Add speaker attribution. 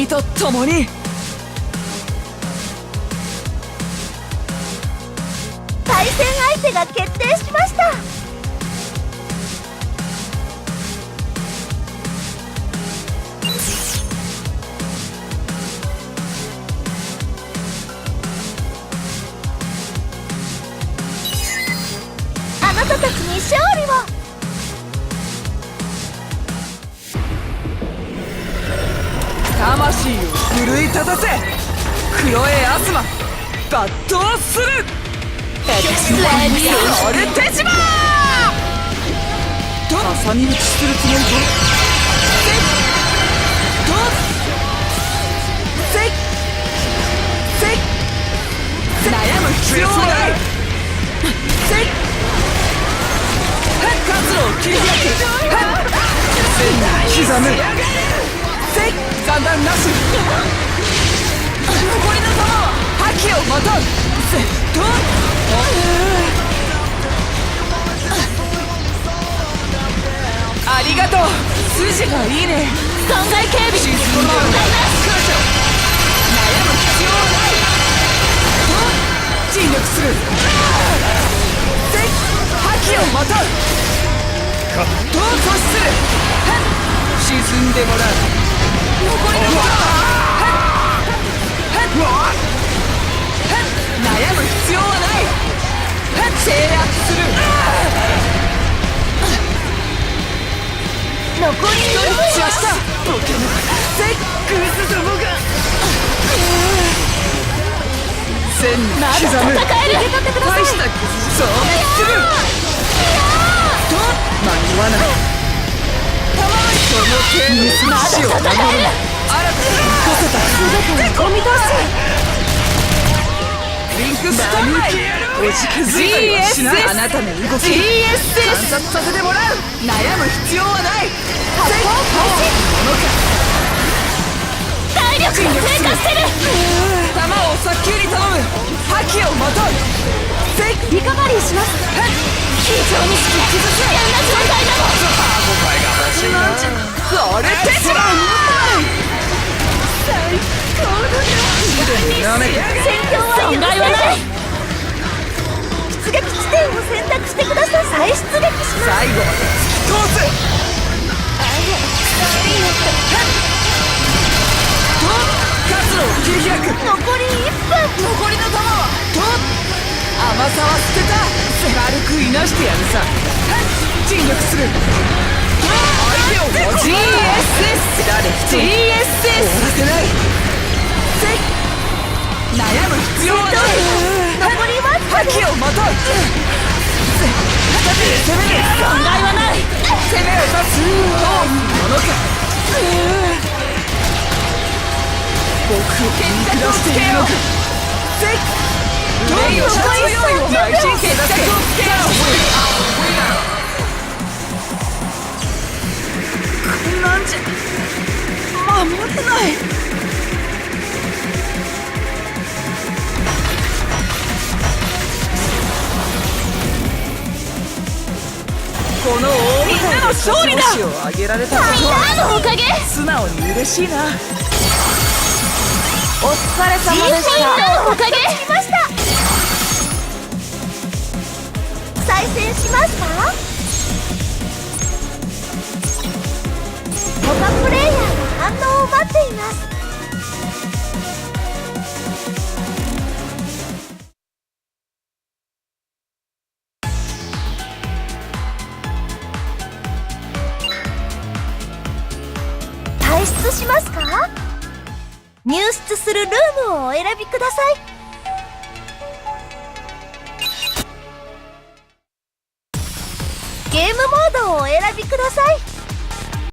Speaker 1: 君と共に。
Speaker 2: 対戦相手が決定しました。あなたたちに勝利を。
Speaker 1: 魂を奮い立たせ、クロエ・アスマ抜刀する。私のソウル手島と挟み撃ちするつもりか。せっとせっせっ悩む必要はない。せっ活路を切り開く。刻む。せっ残弾なし。残りの弾は覇気をまとう。せっとありがとう。筋がいいね。
Speaker 2: 損害警備
Speaker 1: 沈んでもらう。悩む必要はない。尽力する。せっ覇気をまとう。どう阻止する。沈んでもらう。残りの弾は悩む必要はない。制圧する。
Speaker 2: 残り
Speaker 1: 一人散らした。せっグズどもが線に
Speaker 2: まだ
Speaker 1: 刻む。
Speaker 2: 戦える。受け取ってください。
Speaker 1: 大した傷消滅する。と間に合わない。その程度で死を守る。新たに起こせた。
Speaker 2: 全てをお見通し。
Speaker 1: リンクスタンバイ。おじけづいたりはしない。あなたの動き
Speaker 2: GSS
Speaker 1: 観察させてもらう。悩む必要はない。
Speaker 2: 発砲開始。体力が低下してる。
Speaker 1: 弾を早急に頼む。覇気をまとう。せっ
Speaker 2: リカバリーします。非常に危険な状態だもん。
Speaker 1: それ手島
Speaker 2: 最高だ
Speaker 1: なめて
Speaker 2: 戦況は損害はない。出撃地点を選択してください。再出撃します。
Speaker 1: 最後まで突き通す。と活路を切り開く。
Speaker 2: 残り1分。
Speaker 1: 残りの弾はと甘さは捨てた。軽くいなしてやるさ。尽力する。相手を持ち GSS だれ GSS 終わらせない。せっ悩む必要はない。
Speaker 2: 残りわずか
Speaker 1: 覇気をまとう。再び攻める。
Speaker 2: 損害はない。
Speaker 1: 攻めを立つ。どういうものか。僕を見下しているのか。せっどういう強いを内心決着をつけよう。こんなんじゃ守れない。この大舞台で勝利だ。調子を上げられたことは
Speaker 2: のおかげ。
Speaker 1: 素直に嬉しいな。
Speaker 2: お疲れ様でした。のおかげ。再戦しますか。他プレイヤーの反応を待っています。退出しますか。入室するルームをお選びください。ゲームモードをお選びください。